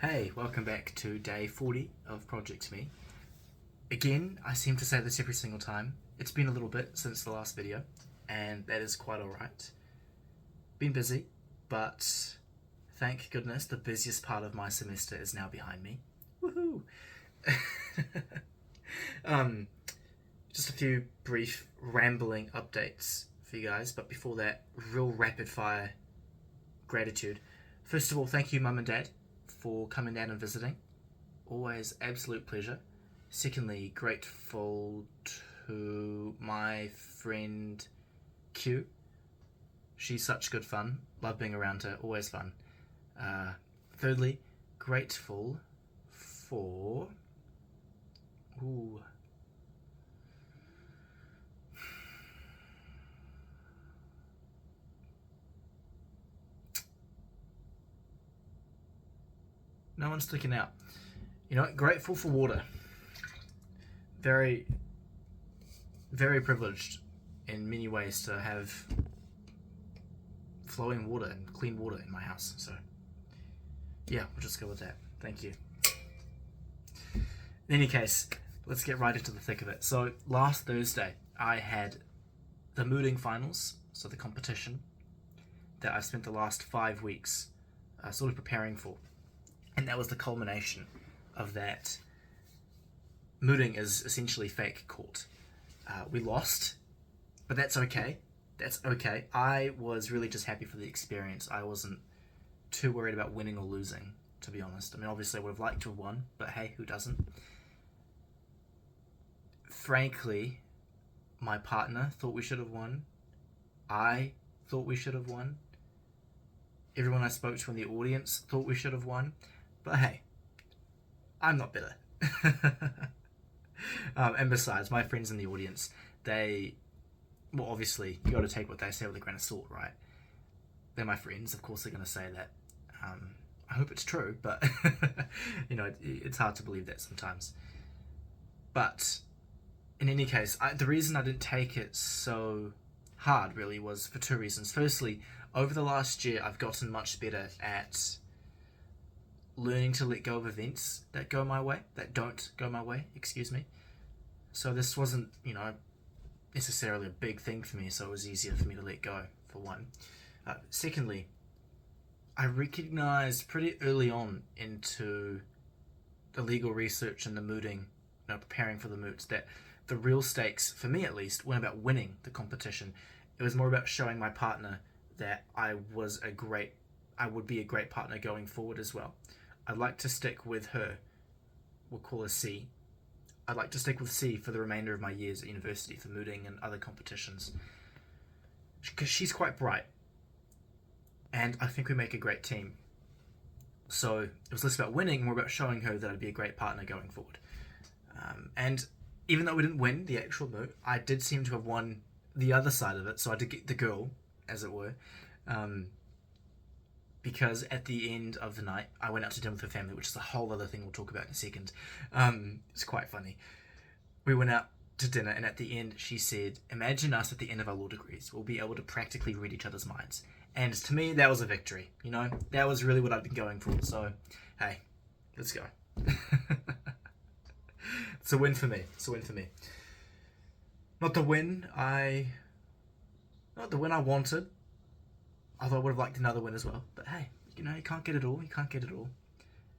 Hey, welcome back to day 40 of Project Me. Again, I seem to say this every single time. It's been a little bit since the last video, and that is quite alright. Been busy, but thank goodness the busiest part of my semester is now behind me. Woohoo! um, just a few brief rambling updates for you guys, but before that, real rapid fire gratitude. First of all, thank you, Mum and Dad, for coming down and visiting. Always absolute pleasure. Secondly, grateful to my friend Q. She's such good fun. Love being around her. Always fun. Thirdly, grateful for... Ooh. No one's sticking out. You know what? Grateful for water. Very, very privileged in many ways to have flowing water and clean water in my house. So, yeah, we'll just go with that. Thank you. In any case, let's get right into the thick of it. So, last Thursday, I had the Mooting finals, so the competition that I've spent the last 5 weeks sort of preparing for. And that was the culmination of that. Mooting is essentially fake court. We lost, but that's okay. That's okay. I was really just happy for the experience. I wasn't too worried about winning or losing, to be honest. I mean, obviously I would have liked to have won, but hey, who doesn't? Frankly, my partner thought we should have won. I thought we should have won. Everyone I spoke to in the audience thought we should have won. But hey, I'm not bitter. And besides, my friends in the audience, well, obviously, you got to take what they say with a grain of salt, right? They're my friends, of course they're going to say that. I hope it's true, but, it's hard to believe that sometimes. But, in any case, the reason I didn't take it so hard, really, was for two reasons. Firstly, over the last year, I've gotten much better at learning to let go of events that don't go my way, excuse me. So this wasn't, necessarily a big thing for me, so it was easier for me to let go, for one. Secondly, I recognized pretty early on into the legal research and the mooting, preparing for the moots, that the real stakes, for me at least, weren't about winning the competition. It was more about showing my partner that I would be a great partner going forward as well. I'd like to stick with her. We'll call her C. I'd like to stick with C for the remainder of my years at university for mooting and other competitions. Because she's quite bright. And I think we make a great team. So it was less about winning, more about showing her that I'd be a great partner going forward. And even though we didn't win the actual moot, I did seem to have won the other side of it. So I did get the girl, as it were. Because at the end of the night, I went out to dinner with her family, which is a whole other thing we'll talk about in a second. It's quite funny. We went out to dinner, and at the end, she said, imagine us at the end of our law degrees. We'll be able to practically read each other's minds. And to me, that was a victory. That was really what I'd been going for. So, hey, let's go. It's a win for me. Not the win I wanted. Although I would have liked another win as well. But hey, you can't get it all. And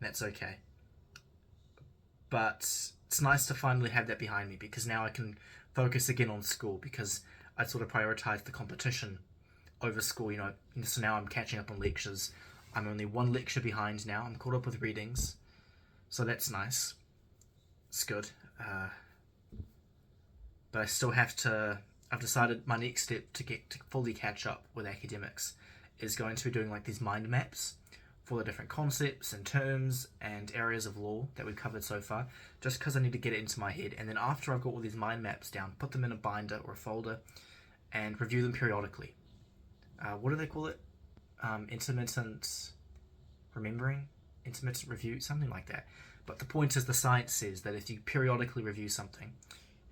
that's okay. But it's nice to finally have that behind me, because now I can focus again on school, because I sort of prioritized the competition over school, So now I'm catching up on lectures. I'm only one lecture behind now. I'm caught up with readings. So that's nice. It's good. But I still I've decided my next step to fully catch up with academics is going to be doing like these mind maps for the different concepts and terms and areas of law that we've covered so far, just because I need to get it into my head. And then after I've got all these mind maps down, put them in a binder or a folder and review them periodically. What do they call it? Intermittent review, something like that. But the point is, the science says that if you periodically review something,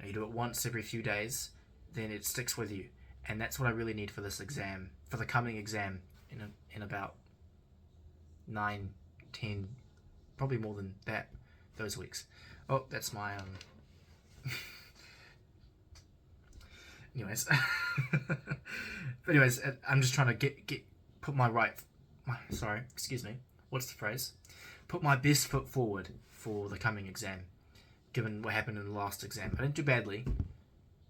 you do it once every few days, then it sticks with you. And that's what I really need for this exam, for the coming exam in about 9, 10 probably more than that those weeks. Oh, that's my anyways. But anyways, I'm just trying to put sorry, excuse me. What's the phrase? Put my best foot forward for the coming exam. Given what happened in the last exam, I didn't do badly.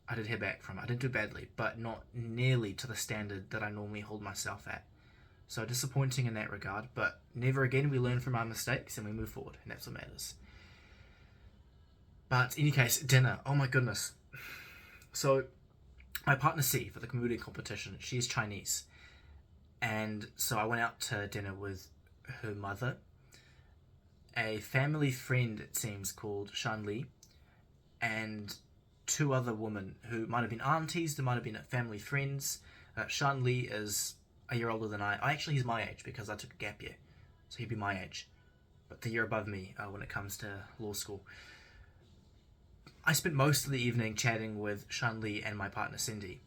I did hear back from it. I didn't do badly, but not nearly to the standard that I normally hold myself at. So disappointing in that regard, but never again. We learn from our mistakes and we move forward, and that's what matters. But in any case, dinner. Oh my goodness. So my partner C for the Mooting competition, she's Chinese. And so I went out to dinner with her mother, a family friend, it seems, called Shan Li, and two other women who might have been aunties, they might have been family friends. Shan Li is a year older than I. Actually, he's my age because I took a gap year. So he'd be my age. But the year above me when it comes to law school. I spent most of the evening chatting with Shan Li and my partner Cindy.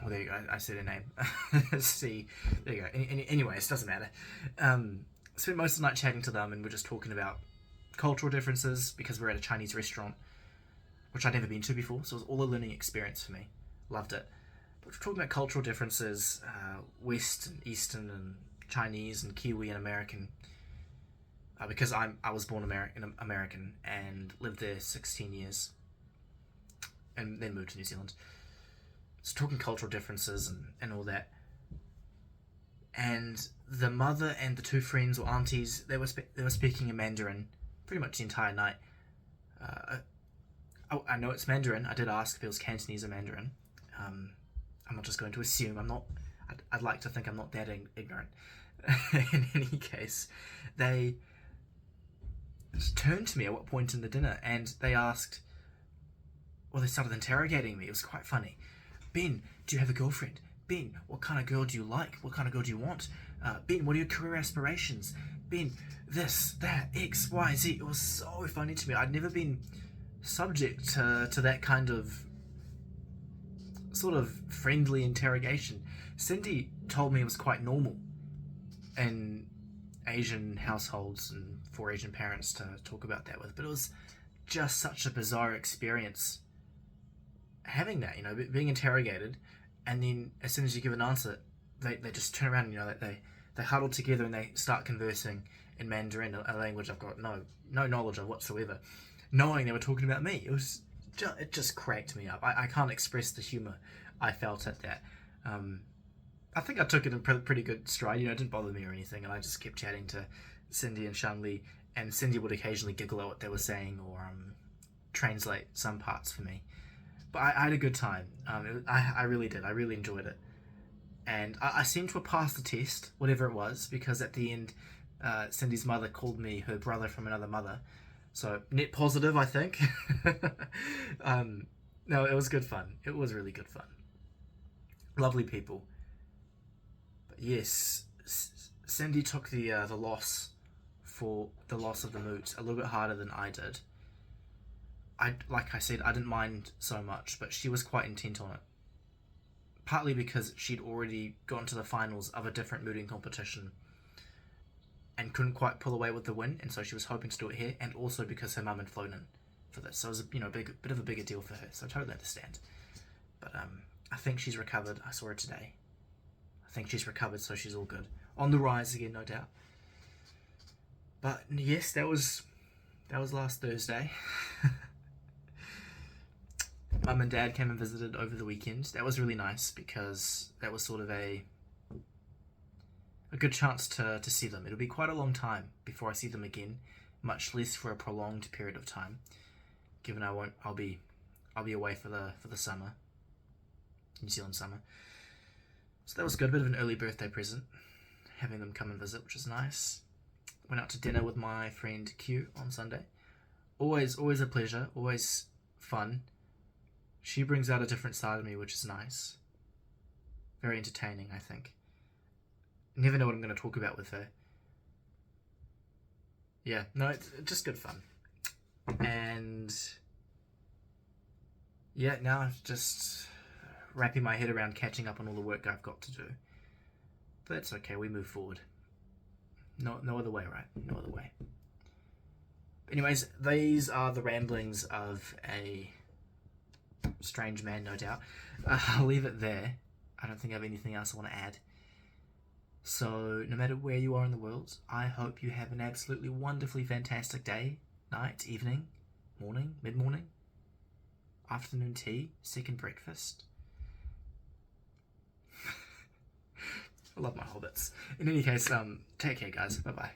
Oh, there you go. I said her name. See, there you go. Anyways, doesn't matter. Spent most of the night chatting to them, and we're just talking about cultural differences because we're at a Chinese restaurant, which I'd never been to before, so it was all a learning experience for me. Loved it. But we're talking about cultural differences, West and Eastern and Chinese and Kiwi and American. Because I was born American and lived there 16 years and then moved to New Zealand. So talking cultural differences and all that. And the mother and the two friends or aunties, they were speaking in Mandarin pretty much the entire night. I know it's Mandarin. I did ask if it was Cantonese or Mandarin. I'm not just going to assume. I'd like to think I'm not that ignorant. In any case, they turned to me at what point in the dinner and they started interrogating me. It was quite funny. Ben, do you have a girlfriend? Ben, what kind of girl do you like? What kind of girl do you want? Ben, what are your career aspirations? Ben, this, that, X, Y, Z. It was so funny to me. I'd never been subject to that kind of sort of friendly interrogation. Cindy told me it was quite normal in Asian households and for Asian parents to talk about that with, but it was just such a bizarre experience having that, being interrogated, and then as soon as you give an answer, they just turn around and, they huddle together and they start conversing in Mandarin, a language I've got no knowledge of whatsoever, knowing they were talking about me. It just cracked me up. I can't express the humour I felt at that. I think I took it in pretty good stride. It didn't bother me or anything, and I just kept chatting to Cindy and Shan Li, and Cindy would occasionally giggle at what they were saying or translate some parts for me. But I had a good time. I really did. I really enjoyed it. And I seemed to have passed the test, whatever it was, because at the end, Cindy's mother called me her brother from another mother. So, net positive, I think. No, it was good fun. It was really good fun. Lovely people. But yes, Cindy took the loss for the loss of the moot a little bit harder than I did. Like I said, I didn't mind so much, but she was quite intent on it. Partly because she'd already gone to the finals of a different mooting competition and couldn't quite pull away with the win, and so she was hoping to do it here, and also because her mum had flown in for this, so it was a bit of a bigger deal for her, so I totally understand. But I think she's recovered. I saw her today. I think she's recovered, so she's all good. On the rise again, no doubt. But yes, that was last Thursday. Mum and Dad came and visited over the weekend. That was really nice because that was sort of a good chance to see them. It'll be quite a long time before I see them again, much less for a prolonged period of time, given I'll be away for the summer, New Zealand summer. So that was good. A bit of an early birthday present, having them come and visit, which is nice. Went out to dinner with my friend Q on Sunday. Always a pleasure. Always fun. She brings out a different side of me, which is nice. Very entertaining, I think. Never know what I'm going to talk about with her. Yeah, no, it's just good fun. And yeah, now I'm just wrapping my head around catching up on all the work I've got to do. But that's okay, we move forward. No other way, right? No other way. Anyways, these are the ramblings of a strange man, no doubt. I'll leave it there. I don't think I have anything else I want to add. So, no matter where you are in the world, I hope you have an absolutely wonderfully fantastic day, night, evening, morning, mid-morning, afternoon tea, second breakfast. I love my hobbits. In any case, take care, guys. Bye-bye.